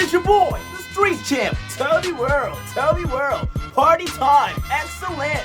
It's your boy, the street champ. Tell me world, party time, excellent.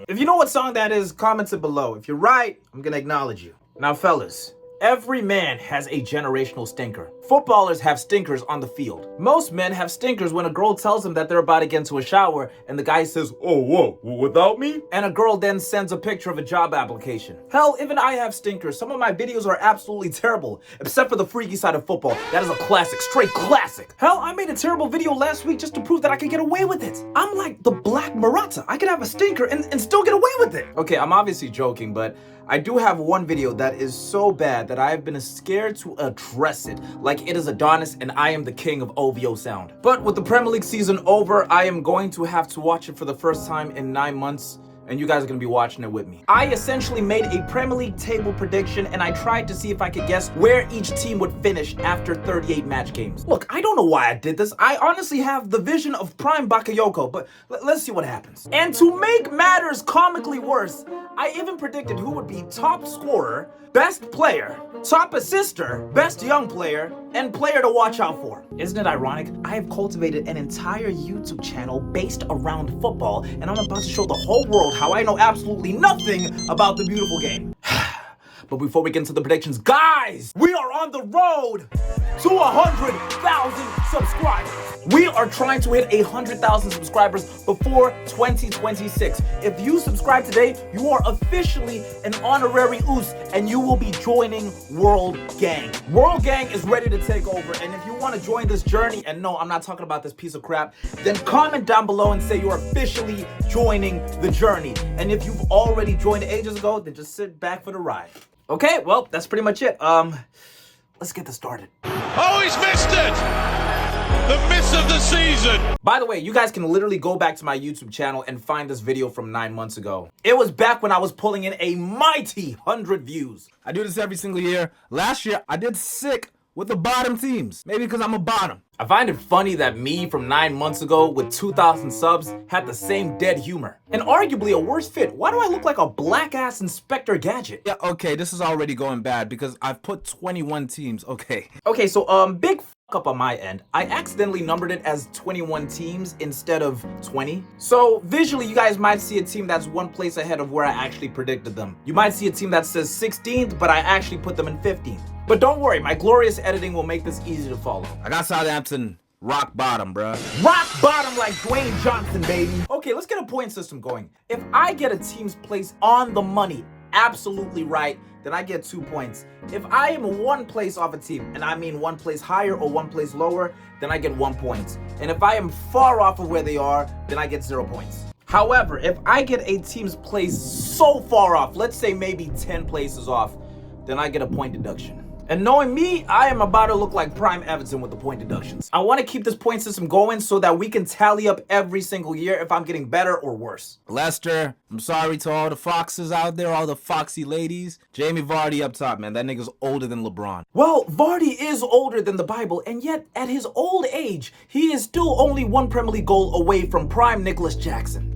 If you know what song that is, comment it below. If you're right, I'm gonna acknowledge you. Now fellas, every man has a generational stinker. Footballers have stinkers on the field. Most men have stinkers when a girl tells them that they're about to get into a shower and the guy says, "Oh, whoa, without me?" And a girl then sends a picture of a job application. Hell, even I have stinkers. Some of my videos are absolutely terrible, except for the freaky side of football. That is a classic, straight classic. Hell, I made a terrible video last week just to prove that I could get away with it. I'm like the Black Maratha. I could have a stinker and still get away with it. Okay, I'm obviously joking, but I do have one video that is so bad that I have been scared to address it, like it is Adonis and I am the king of OVO sound. But with the Premier League season over, I am going to have to watch it for the first time in 9 months, and you guys are going to be watching it with me. I essentially made a Premier League table prediction, and I tried to see if I could guess where each team would finish after 38 match games. Look, I don't know why I did this. I honestly have the vision of prime Bakayoko, but let's see what happens. And to make matters comically worse, I even predicted who would be top scorer, best player, top assister, best young player, and player to watch out for. Isn't it ironic? I have cultivated an entire YouTube channel based around football, and I'm about to show the whole world how I know absolutely nothing about the beautiful game. But before we get into the predictions, guys, we are on the road to 100,000 subscribers. We are trying to hit 100,000 subscribers before 2026. If you subscribe today, you are officially an honorary Oos, and you will be joining World Gang. World Gang is ready to take over, and if you want to join this journey, and no, I'm not talking about this piece of crap, then comment down below and say you're officially joining the journey. And if you've already joined ages ago, then just sit back for the ride. Okay, well, that's pretty much it. Let's get this started. Oh, he's missed it! The miss of the season! By the way, you guys can literally go back to my YouTube channel and find this video from 9 months ago. It was back when I was pulling in a mighty 100 views. I do this every single year. Last year, I did sick with the bottom teams. Maybe because I'm a bottom. I find it funny that me from 9 months ago with 2,000 subs had the same dead humor. And arguably a worse fit. Why do I look like a black-ass Inspector Gadget? Yeah, okay, this is already going bad because I've put 21 teams, okay. Okay, so big fuck up on my end. I accidentally numbered it as 21 teams instead of 20. So visually, you guys might see a team that's one place ahead of where I actually predicted them. You might see a team that says 16th, but I actually put them in 15th. But don't worry, my glorious editing will make this easy to follow. I got Southampton rock bottom, bruh. Rock bottom like Dwayne Johnson, baby. Okay, let's get a point system going. If I get a team's place on the money, absolutely right, then I get 2 points. If I am one place off a team, and I mean one place higher or one place lower, then I get 1 point. And if I am far off of where they are, then I get 0 points. However, if I get a team's place so far off, let's say maybe 10 places off, then I get a point deduction. And knowing me, I am about to look like Prime Everton with the point deductions. I want to keep this point system going so that we can tally up every single year if I'm getting better or worse. Leicester, I'm sorry to all the foxes out there, all the foxy ladies. Jamie Vardy up top, man. That nigga's older than LeBron. Well, Vardy is older than the Bible, and yet at his old age, he is still only one Premier League goal away from prime Nicholas Jackson.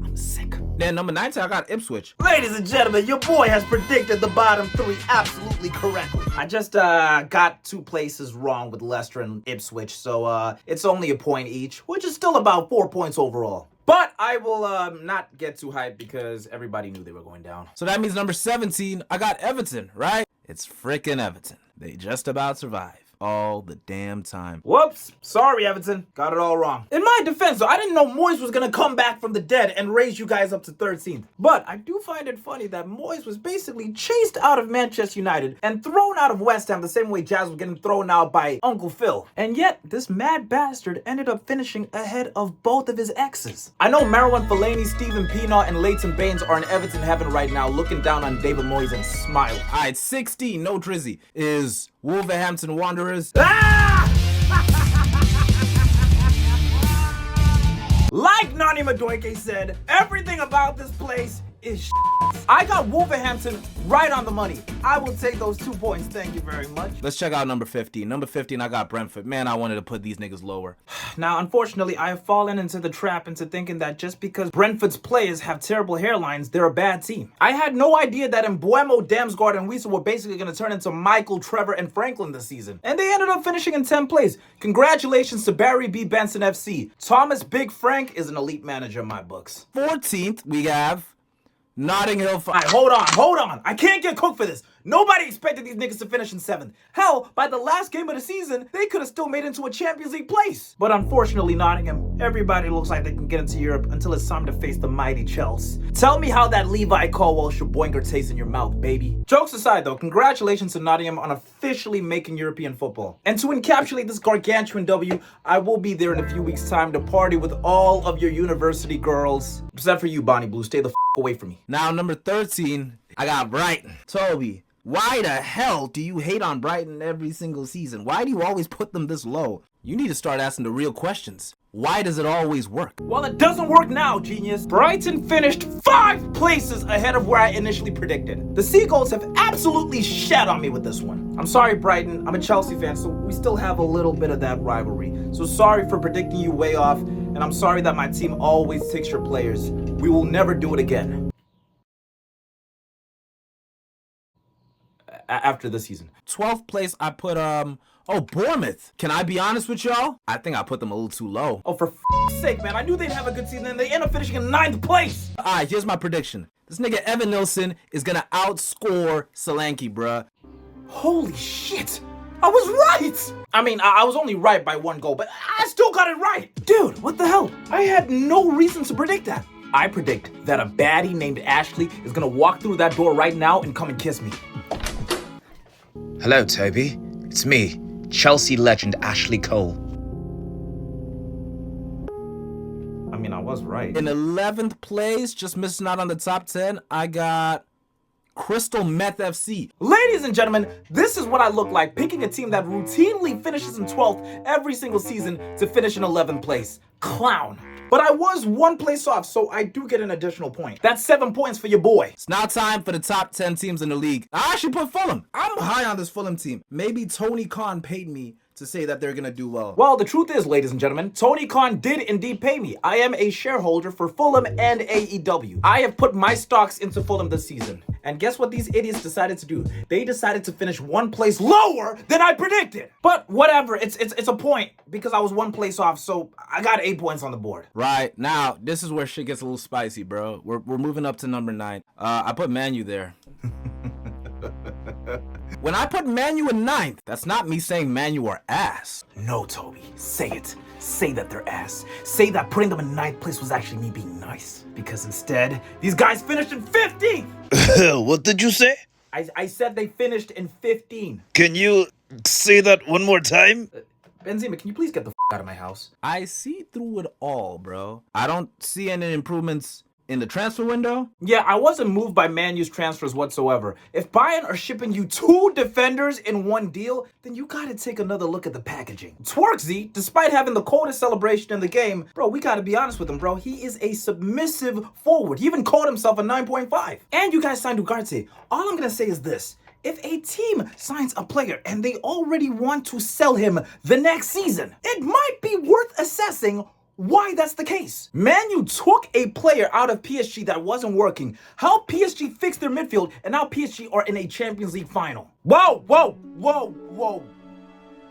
I'm sick. Then number 19, I got Ipswich. Ladies and gentlemen, your boy has predicted the bottom 3 absolutely correctly. I just got 2 places wrong with Leicester and Ipswich, so it's only a point each, which is still about 4 points overall. But I will not get too hyped because everybody knew they were going down. So that means number 17, I got Everton, right? It's frickin' Everton. They just about survive all the damn time. Whoops. Sorry, Everton. Got it all wrong. In my defense, though, I didn't know Moyes was going to come back from the dead and raise you guys up to 13th. But I do find it funny that Moyes was basically chased out of Manchester United and thrown out of West Ham the same way Jazz was getting thrown out by Uncle Phil. And yet, this mad bastard ended up finishing ahead of both of his exes. I know Marouane Fellaini, Stephen Pienaar, and Leighton Baines are in Everton heaven right now looking down on David Moyes and smiling. All right, 16, no Drizzy, is Wolverhampton Wanderers. Ah! Like Nani Madueke said, everything about this place is I got Wolverhampton right on the money. I will take those 2 points. Thank you very much. Let's check out number 15. Number 15, I got Brentford. Man, I wanted to put these niggas lower. Now, unfortunately, I have fallen into the trap into thinking that just because Brentford's players have terrible hairlines, they're a bad team. I had no idea that Mbuemo, Damsgaard, and Wiesa were basically going to turn into Michael, Trevor, and Franklin this season. And they ended up finishing in 10th place. Congratulations to Barry B. Benson FC. Thomas Big Frank is an elite manager in my books. 14th, we have Notting Hill. Alright, hold on. I can't get cooked for this. Nobody expected these niggas to finish in 7th. Hell, by the last game of the season, they could have still made it into a Champions League place. But unfortunately, Nottingham, everybody looks like they can get into Europe until it's time to face the mighty Chelsea. Tell me how that Levi Colwell Shaboinker tastes in your mouth, baby. Jokes aside though, congratulations to Nottingham on officially making European football. And to encapsulate this gargantuan W, I will be there in a few weeks' time to party with all of your university girls. Except for you, Bonnie Blue, stay the f away from me. Now, number 13, I got Brighton. Toby, why the hell do you hate on Brighton every single season? Why do you always put them this low? You need to start asking the real questions. Why does it always work? Well, it doesn't work now, genius. Brighton finished 5 places ahead of where I initially predicted. The Seagulls have absolutely shat on me with this one. I'm sorry, Brighton. I'm a Chelsea fan, so we still have a little bit of that rivalry. So sorry for predicting you way off, and I'm sorry that my team always takes your players. We will never do it again. After this season. 12th place, I put, Bournemouth. Can I be honest with y'all? I think I put them a little too low. Oh, for f***'s sake, man. I knew they'd have a good season, and they end up finishing in 9th place. Alright, here's my prediction. This nigga Evan Nilsson is gonna outscore Solanke, bruh. Holy shit. I was right. I mean, I was only right by 1 goal, but I still got it right. Dude, what the hell? I had no reason to predict that. I predict that a baddie named Ashley is gonna walk through that door right now and come and kiss me. Hello, Toby. It's me, Chelsea legend Ashley Cole. I mean, I was right. In 11th place, just missing out on the top 10, I got Crystal Meth FC. Ladies and gentlemen, this is what I look like picking a team that routinely finishes in 12th every single season to finish in 11th place. Clown. But I was 1 place off, so I do get an additional point. That's 7 points for your boy. It's now time for the top 10 teams in the league. I actually put Fulham. I'm high on this Fulham team. Maybe Tony Khan paid me to say that they're gonna do well. Well, the truth is, ladies and gentlemen, Tony Khan did indeed pay me. I am a shareholder for Fulham and AEW. I have put my stocks into Fulham this season. And guess what these idiots decided to do? They decided to finish 1 place lower than I predicted. But whatever, it's a point because I was 1 place off, so I got 8 points on the board. Right, now, this is where shit gets a little spicy, bro. We're moving up to number 9. I put Man U there. When I put Man U in 9th, that's not me saying Man U are ass. No, Toby, say it. Say that they're ass. Say that putting them in 9th place was actually me being nice. Because instead, these guys finished in 15th! What did you say? I said they finished in 15. Can you say that one more time? Benzema, can you please get the out of my house? I see through it all, bro. I don't see any improvements in the transfer window. Yeah, I wasn't moved by Man U's transfers whatsoever. If Bayern are shipping you 2 defenders in 1 deal, then you gotta take another look at the packaging. Twerksy, despite having the coldest celebration in the game, bro, we gotta be honest with him, bro. He is a submissive forward. He even called himself a 9.5. And you guys signed Ugarte. All I'm gonna say is this. If a team signs a player and they already want to sell him the next season, it might be worth assessing why that's the case. Man U took a player out of PSG that wasn't working. How PSG fixed their midfield and now PSG are in a Champions League final. Whoa.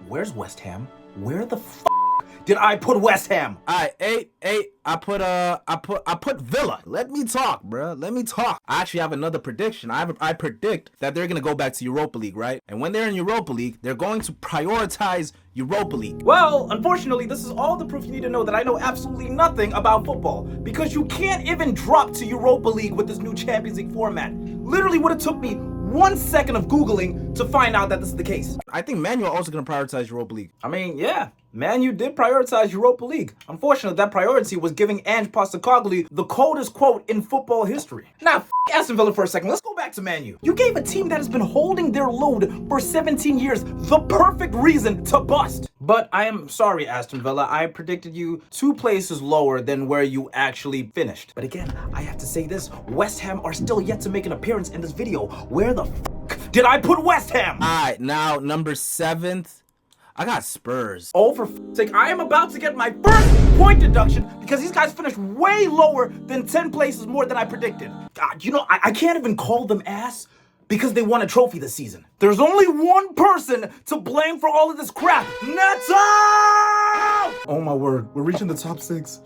Where's West Ham? Where the f did I put West Ham? Alright, 8. I put Villa. Let me talk, bruh. Let me talk. I actually have another prediction. I predict that they're gonna go back to Europa League, right? And when they're in Europa League, they're going to prioritize Europa League. Well, unfortunately, this is all the proof you need to know that I know absolutely nothing about football. Because you can't even drop to Europa League with this new Champions League format. Literally would have took me 1 second of Googling to find out that this is the case. I think Man U are also gonna prioritize Europa League. I mean, yeah. Man U did prioritize Europa League. Unfortunately, that priority was giving Ange Postecoglou the coldest quote in football history. Now, f Aston Villa for a second. Let's go back to Man U. You gave a team that has been holding their load for 17 years the perfect reason to bust. But I am sorry, Aston Villa. I predicted you 2 places lower than where you actually finished. But again, I have to say this. West Ham are still yet to make an appearance in this video. Where the f did I put West Ham? Alright, now number 7th. I got Spurs. Oh, for f***'s sake, I am about to get my first point deduction because these guys finished way lower than 10 places more than I predicted. God, you know, I can't even call them ass because they won a trophy this season. There's only one person to blame for all of this crap. Neto! Oh my word, we're reaching the top 6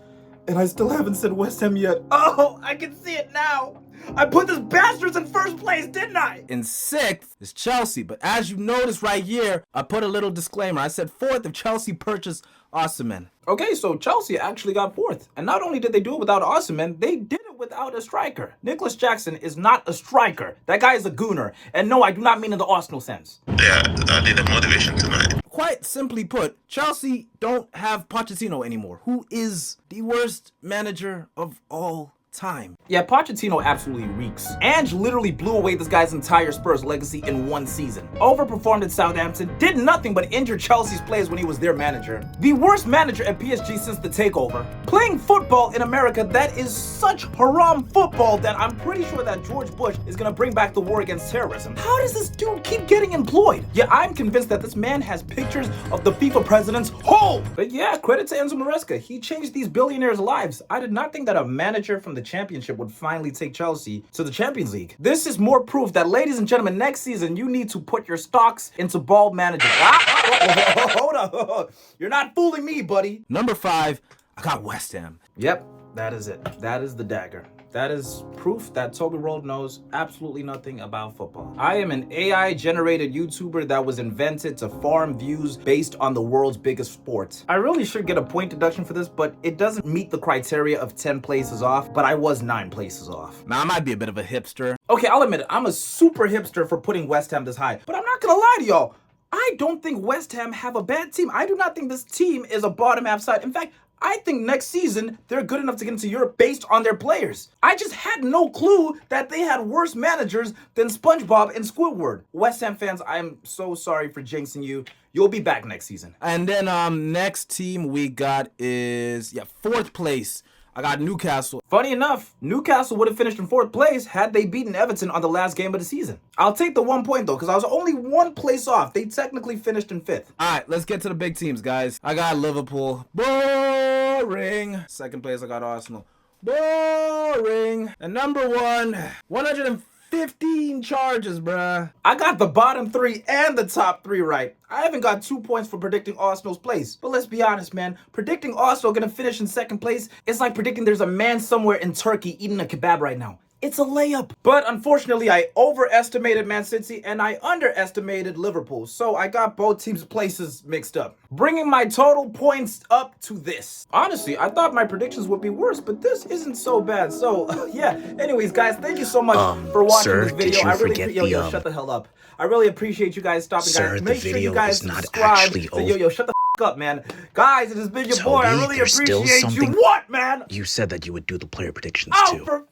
and I still haven't said West Ham yet. Oh, I can see it now. I put this bastards in first place, didn't I? In 6th is Chelsea, but as you notice right here, I put a little disclaimer. I said 4th if Chelsea purchased Osimhen. Okay, so Chelsea actually got 4th. And not only did they do it without Osimhen, they did it without a striker. Nicholas Jackson is not a striker. That guy is a gooner. And no, I do not mean in the Arsenal sense. Yeah, I need a motivation tonight. Quite simply put, Chelsea don't have Pochettino anymore, who is the worst manager of all time. Yeah, Pochettino absolutely reeks. Ange literally blew away this guy's entire Spurs legacy in 1 season. Overperformed at Southampton, did nothing but injure Chelsea's players when he was their manager. The worst manager at PSG since the takeover. Playing football in America that is such haram football that I'm pretty sure that George Bush is gonna bring back the war against terrorism. How does this dude keep getting employed? Yeah, I'm convinced that this man has pictures of the FIFA president's hole. But yeah, credit to Enzo Maresca. He changed these billionaires' lives. I did not think that a manager from the championship would finally take Chelsea to the Champions League. This is more proof that, ladies and gentlemen, next season you need to put your stocks into ball management. Hold up. You're not fooling me, buddy. Number 5, I got West Ham. Yep, that is it. That is the dagger. That is proof that Toby Roll knows absolutely nothing about football. I am an AI-generated YouTuber that was invented to farm views based on the world's biggest sport. I really should get a point deduction for this, but it doesn't meet the criteria of 10 places off, but I was 9 places off. Now, I might be a bit of a hipster. Okay, I'll admit it. I'm a super hipster for putting West Ham this high, but I'm not gonna lie to y'all. I don't think West Ham have a bad team. I do not think this team is a bottom half side. In fact, I think next season, they're good enough to get into Europe based on their players. I just had no clue that they had worse managers than SpongeBob and Squidward. West Ham fans, I am so sorry for jinxing you. You'll be back next season. And then next team we got is, 4th place. I got Newcastle. Funny enough, Newcastle would have finished in 4th place had they beaten Everton on the last game of the season. I'll take the 1 point though, because I was only 1 place off. They technically finished in 5th. Alright, let's get to the big teams, guys. I got Liverpool. Boring. 2nd place, I got Arsenal. Boring. And number 1, 115 charges, bruh. I got the bottom 3 and the top 3 right. I haven't got 2 points for predicting Arsenal's place. But let's be honest, man. Predicting Arsenal gonna finish in 2nd place is like predicting there's a man somewhere in Turkey eating a kebab right now. It's a layup. But unfortunately, I overestimated Man City and I underestimated Liverpool. So I got both teams' places mixed up, bringing my total points up to this. Honestly, I thought my predictions would be worse, but this isn't so bad. So yeah, anyways, guys, thank you so much for watching sir, this video. did you I really forget yo, shut the hell up. I really appreciate you guys stopping, Sir, guys. the Make sure you video guys is not subscribe. actually So, yo, shut the up, man. Guys, it has been your boy. I Toby, really there's still appreciate you. something- What, man? You said that you would do the player predictions Oh, too. for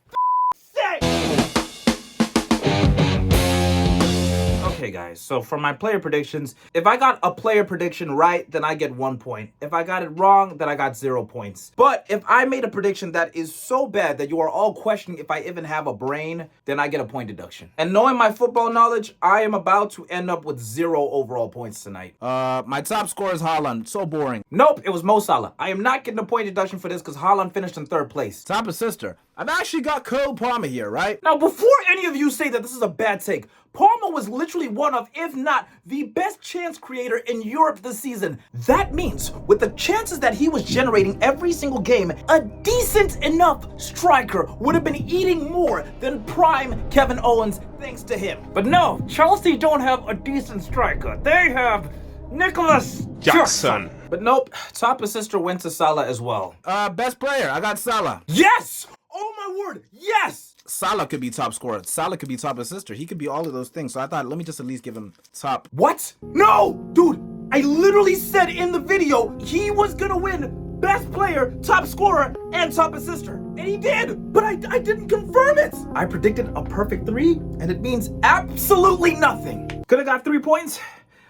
sake! Okay, guys, so for my player predictions, if I got a player prediction right, then I get 1 point. If I got it wrong, then I got 0 points. But if I made a prediction that is so bad that you are all questioning if I even have a brain, then I get a point deduction. And knowing my football knowledge, I am about to end up with 0 overall points tonight. My top scorer is Haaland. So boring. Nope, it was Mo Salah. I am not getting a point deduction for this because Haaland finished in 3rd place. Top assister. I've actually got Cole Palmer here, right? Now, before any of you say that this is a bad take, Palmer was literally one of, if not the best chance creator in Europe this season. That means, with the chances that he was generating every single game, a decent enough striker would have been eating more than prime Kevin Owens thanks to him. But no, Chelsea don't have a decent striker. They have Nicholas Jackson. But nope, top assister went to Salah as well. Best player. I got Salah. Yes! Oh my word, yes! Salah could be top scorer. Salah could be top assister. He could be all of those things. So I thought, let me just at least give him top. What? No! Dude, I literally said in the video he was gonna win best player, top scorer, and top assister. And he did, but I didn't confirm it. I predicted a perfect 3, and it means absolutely nothing. Could have got 3 points.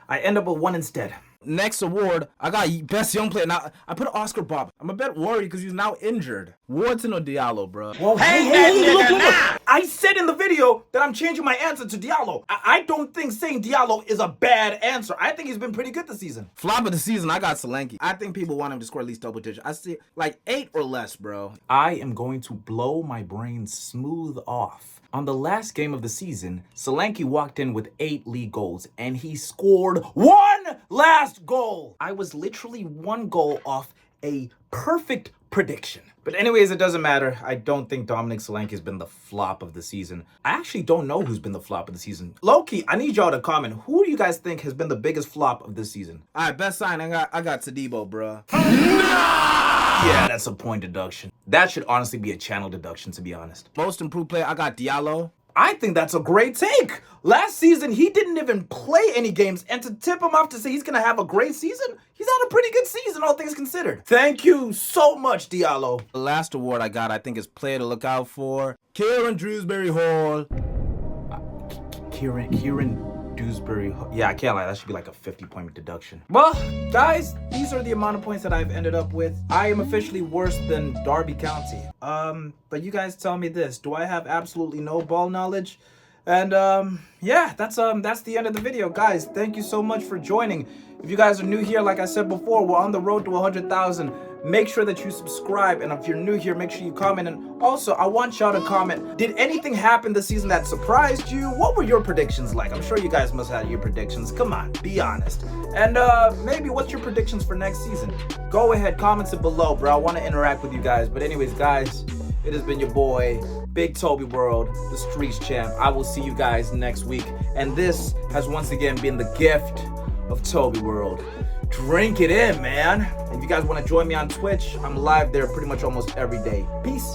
I end up with 1 instead. Next award, I got best young player. Now I put Oscar Bob. I'm a bit worried because he's now injured. Wharton or Diallo, bro? Whoa, hey, look. I said in the video that I'm changing my answer to Diallo. I don't think saying Diallo is a bad answer. I think he's been pretty good this season. Flop of the season, I got Solanke. I think people want him to score at least double digits. I see like 8 or less, bro. I am going to blow my brain smooth off. On the last game of the season, Solanke walked in with 8 league goals, and he scored 1 last goal. I was literally 1 goal off a perfect prediction. But anyways, it doesn't matter. I don't think Dominic Solanke has been the flop of the season. I actually don't know who's been the flop of the season. Low-key, I need y'all to comment. Who do you guys think has been the biggest flop of this season? All right, best sign, I got Tadibo, bro. Yeah, that's a point deduction. That should honestly be a channel deduction, to be honest. Most improved player, I got Diallo. I think that's a great take. Last season, he didn't even play any games, and to tip him off to say he's gonna have a great season, he's had a pretty good season, all things considered. Thank you so much, Diallo. The last award I got, I think, is player to look out for. Kieran Dewsbury Hall. Kieran Dewsbury. Yeah, I can't lie. That should be like a 50-point deduction. Well, guys, these are the amount of points that I've ended up with. I am officially worse than Derby County. But you guys tell me this. Do I have absolutely no ball knowledge? And yeah, that's the end of the video, guys. Thank you so much for joining. If you guys are new here, like I said before, we're on the road to 100,000. Make sure that you subscribe, and if you're new here, make sure you comment. And also, I want y'all to comment, did anything happen this season that surprised you? What were your predictions like? I'm sure you guys must have your predictions. Come on, be honest. And maybe what's your predictions for next season? Go ahead, comment it below, bro. I want to interact with you guys. But anyways, guys, it has been your boy, Big Toby World, the Streets Champ. I will see you guys next week. And this has once again been the gift of Toby World. Drink it in, man. If you guys want to join me on Twitch, I'm live there pretty much almost every day. Peace.